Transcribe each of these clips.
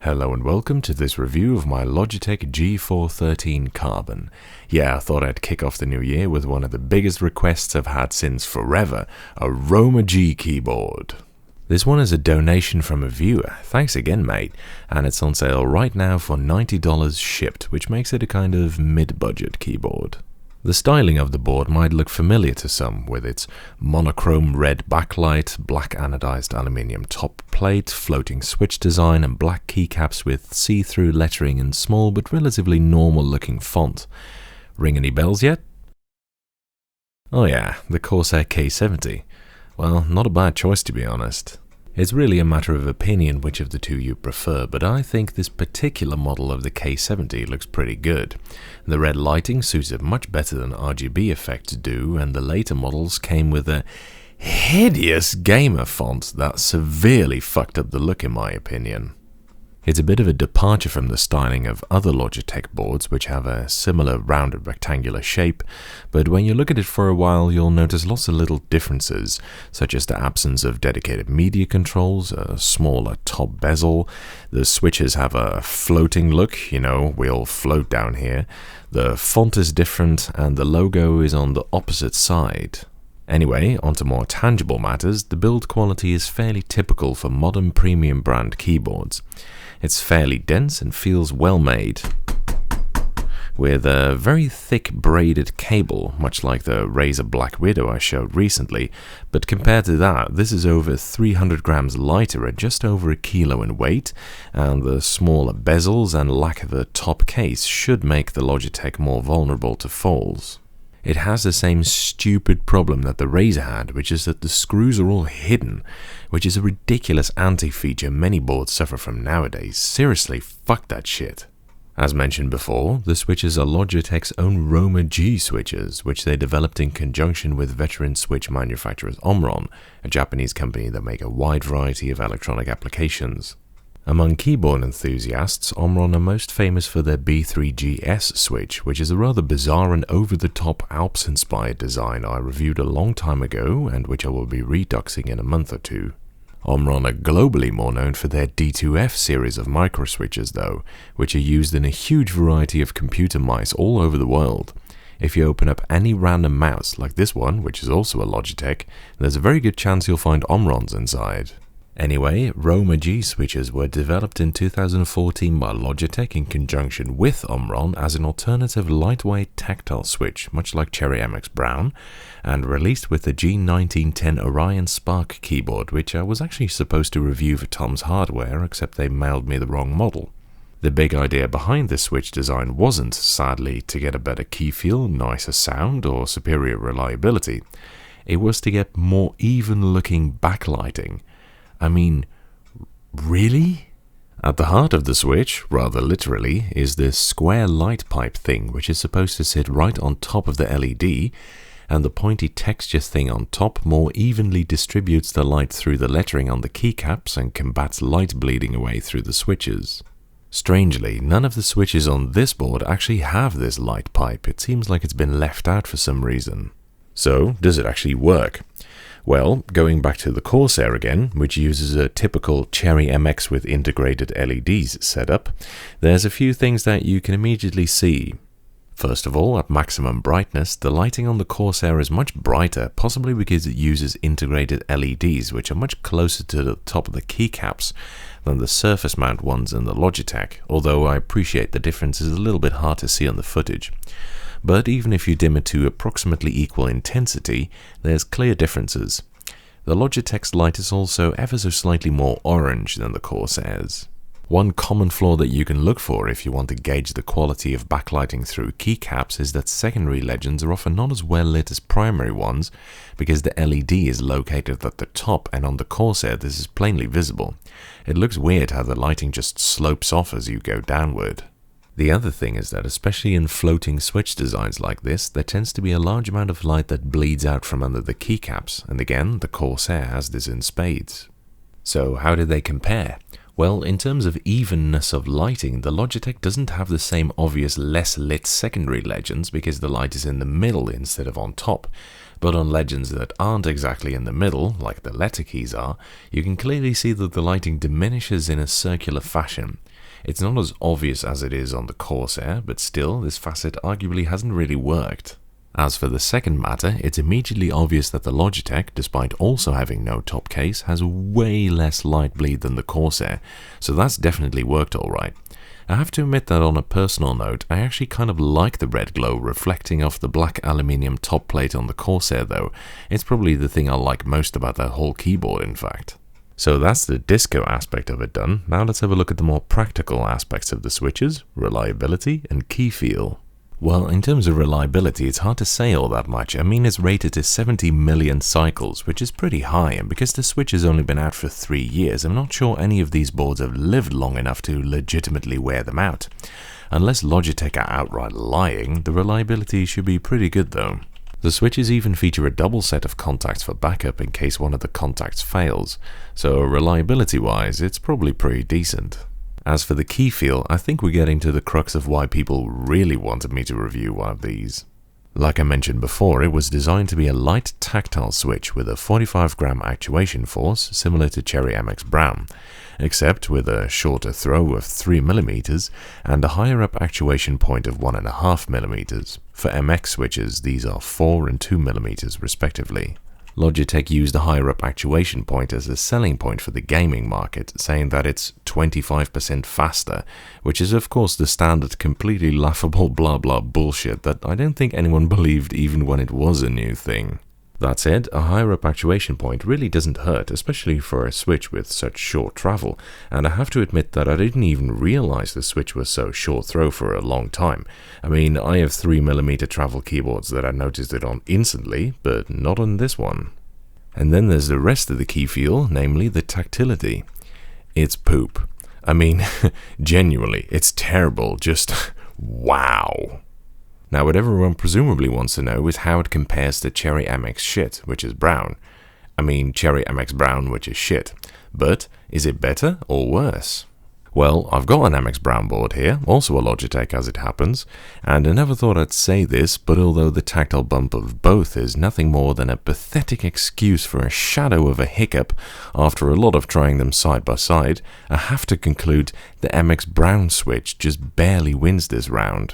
Hello and welcome to this review of my Logitech G413 Carbon. Yeah, I thought I'd kick off the new year with one of the biggest requests I've had since forever, a Roma G keyboard. This one is a donation from a viewer, thanks again mate, and it's on sale right now for $90 shipped, which makes it a kind of mid-budget keyboard. The styling of the board might look familiar to some, with its monochrome red backlight, black anodized aluminium top plate, floating switch design, and black keycaps with see-through lettering in small but relatively normal-looking font. Ring any bells yet? Oh yeah, the Corsair K70. Well, not a bad choice to be honest. It's really a matter of opinion which of the two you prefer, but I think this particular model of the K70 looks pretty good. The red lighting suits it much better than RGB effects do, and the later models came with a hideous gamer font that severely fucked up the look in my opinion. It's a bit of a departure from the styling of other Logitech boards which have a similar rounded rectangular shape, but when you look at it for a while you'll notice lots of little differences, such as the absence of dedicated media controls, a smaller top bezel, the switches have a floating look, you know, we all float down here, the font is different, and the logo is on the opposite side. Anyway, onto more tangible matters, the build quality is fairly typical for modern premium brand keyboards. It's fairly dense and feels well made, with a very thick braided cable, much like the Razer Black Widow I showed recently, but compared to that, this is over 300 grams lighter at just over a kilo in weight, and the smaller bezels and lack of a top case should make the Logitech more vulnerable to falls. It has the same stupid problem that the Razer had, which is that the screws are all hidden, which is a ridiculous anti-feature many boards suffer from nowadays. Seriously, fuck that shit. As mentioned before, the switches are Logitech's own Roma G switches, which they developed in conjunction with veteran switch manufacturers Omron, a Japanese company that make a wide variety of electronic applications. Among keyboard enthusiasts, Omron are most famous for their B3GS switch, which is a rather bizarre and over-the-top Alps-inspired design I reviewed a long time ago and which I will be reduxing in a month or two. Omron are globally more known for their D2F series of microswitches though, which are used in a huge variety of computer mice all over the world. If you open up any random mouse, like this one, which is also a Logitech, there's a very good chance you'll find Omrons inside. Anyway, Roma G switches were developed in 2014 by Logitech in conjunction with Omron as an alternative lightweight tactile switch, much like Cherry MX Brown, and released with the G1910 Orion Spark keyboard, which I was actually supposed to review for Tom's Hardware, except they mailed me the wrong model. The big idea behind this switch design wasn't, sadly, to get a better key feel, nicer sound, or superior reliability. It was to get more even-looking backlighting. I mean, really? At the heart of the switch, rather literally, is this square light pipe thing which is supposed to sit right on top of the LED, and the pointy texture thing on top more evenly distributes the light through the lettering on the keycaps and combats light bleeding away through the switches. Strangely, none of the switches on this board actually have this light pipe. It seems like it's been left out for some reason. So, does it actually work? Well, going back to the Corsair again, which uses a typical Cherry MX with integrated LEDs setup, there's a few things that you can immediately see. First of all, at maximum brightness, the lighting on the Corsair is much brighter, possibly because it uses integrated LEDs, which are much closer to the top of the keycaps than the surface mount ones in the Logitech, although I appreciate the difference is a little bit hard to see on the footage. But even if you dim it to approximately equal intensity, there's clear differences. The Logitech's light is also ever so slightly more orange than the Corsair's. One common flaw that you can look for if you want to gauge the quality of backlighting through keycaps is that secondary legends are often not as well lit as primary ones because the LED is located at the top, and on the Corsair this is plainly visible. It looks weird how the lighting just slopes off as you go downward. The other thing is that especially in floating switch designs like this, there tends to be a large amount of light that bleeds out from under the keycaps, and again, the Corsair has this in spades. So how do they compare? Well, in terms of evenness of lighting, the Logitech doesn't have the same obvious less lit secondary legends because the light is in the middle instead of on top, but on legends that aren't exactly in the middle, like the letter keys are, you can clearly see that the lighting diminishes in a circular fashion. It's not as obvious as it is on the Corsair, but still, this facet arguably hasn't really worked. As for the second matter, it's immediately obvious that the Logitech, despite also having no top case, has way less light bleed than the Corsair, so that's definitely worked alright. I have to admit that on a personal note, I actually kind of like the red glow reflecting off the black aluminium top plate on the Corsair though. It's probably the thing I like most about that whole keyboard, in fact. So that's the disco aspect of it done. Now let's have a look at the more practical aspects of the switches, reliability and key feel. Well, in terms of reliability, it's hard to say all that much. I mean, it's rated to 70 million cycles, which is pretty high, and because the Switch has only been out for 3 years, I'm not sure any of these boards have lived long enough to legitimately wear them out. Unless Logitech are outright lying, the reliability should be pretty good though. The switches even feature a double set of contacts for backup in case one of the contacts fails, so reliability-wise, it's probably pretty decent. As for the key feel, I think we're getting to the crux of why people really wanted me to review one of these. Like I mentioned before, it was designed to be a light tactile switch with a 45-gram actuation force similar to Cherry MX Brown, except with a shorter throw of 3mm and a higher up actuation point of 1.5mm. For MX switches, these are 4 and 2mm respectively. Logitech used a higher up actuation point as a selling point for the gaming market, saying that it's 25% faster, which is of course the standard completely laughable blah blah bullshit that I don't think anyone believed even when it was a new thing. That said, a higher up actuation point really doesn't hurt, especially for a Switch with such short travel, and I have to admit that I didn't even realize the Switch was so short throw for a long time. I mean, I have 3mm travel keyboards that I noticed it on instantly, but not on this one. And then there's the rest of the key feel, namely the tactility. It's poop. I mean, genuinely, it's terrible, just wow. Now, what everyone presumably wants to know is how it compares to Cherry MX shit, which is brown. I mean, Cherry MX Brown, which is shit. But, is it better or worse? Well, I've got an MX Brown board here, also a Logitech as it happens, and I never thought I'd say this, but although the tactile bump of both is nothing more than a pathetic excuse for a shadow of a hiccup, after a lot of trying them side by side, I have to conclude the MX Brown Switch just barely wins this round.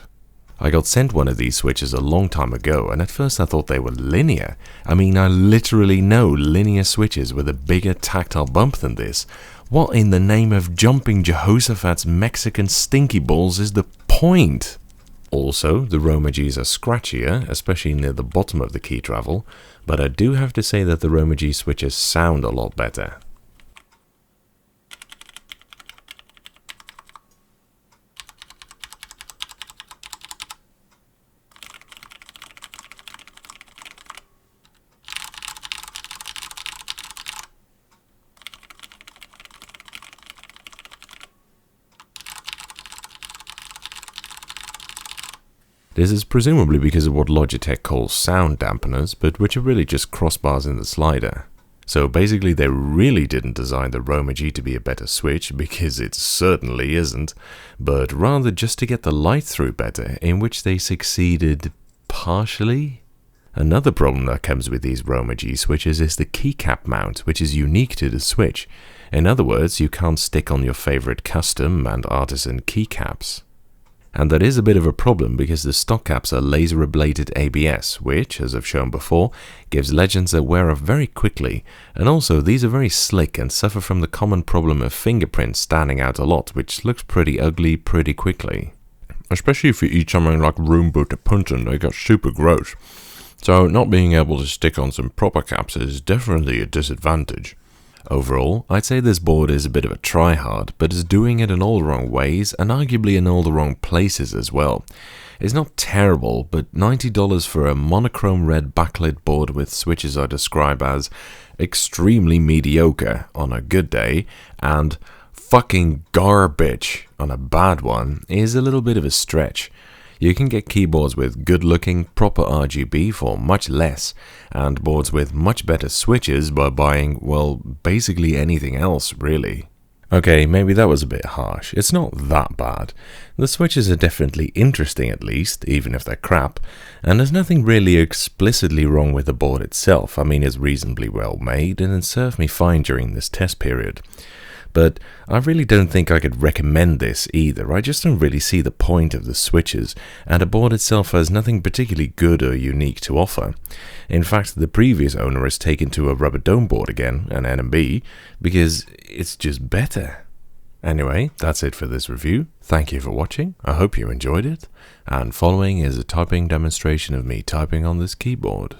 I got sent one of these switches a long time ago, and at first I thought they were linear. I mean, I literally know linear switches with a bigger tactile bump than this. What in the name of jumping Jehoshaphat's Mexican stinky balls is the point? Also, the Roma Gs are scratchier, especially near the bottom of the key travel, but I do have to say that the Roma G switches sound a lot better. This is presumably because of what Logitech calls sound dampeners, but which are really just crossbars in the slider. So basically they really didn't design the Roma G to be a better switch, because it certainly isn't, but rather just to get the light through better, in which they succeeded partially. Another problem that comes with these Roma G switches is the keycap mount, which is unique to the Switch. In other words, you can't stick on your favorite custom and artisan keycaps. And that is a bit of a problem because the stock caps are laser ablated ABS, which, as I've shown before, gives legends that wear off very quickly, and also these are very slick and suffer from the common problem of fingerprints standing out a lot, which looks pretty ugly pretty quickly. Especially if you eat something like room boot or puncheon, they get super gross. So not being able to stick on some proper caps is definitely a disadvantage. Overall, I'd say this board is a bit of a try-hard, but is doing it in all the wrong ways and arguably in all the wrong places as well. It's not terrible, but $90 for a monochrome red backlit board with switches I describe as extremely mediocre on a good day and fucking garbage on a bad one is a little bit of a stretch. You can get keyboards with good-looking, proper RGB for much less, and boards with much better switches by buying, well, basically anything else, really. Okay, maybe that was a bit harsh. It's not that bad. The switches are definitely interesting at least, even if they're crap, and there's nothing really explicitly wrong with the board itself. I mean, it's reasonably well made, and it served me fine during this test period. but I really don't think I could recommend this either. I just don't really see the point of the switches, and the board itself has nothing particularly good or unique to offer. In fact, the previous owner has taken to a rubber dome board again, an NMB, because it's just better. Anyway, that's it for this review. Thank you for watching, I hope you enjoyed it, and following is a typing demonstration of me typing on this keyboard.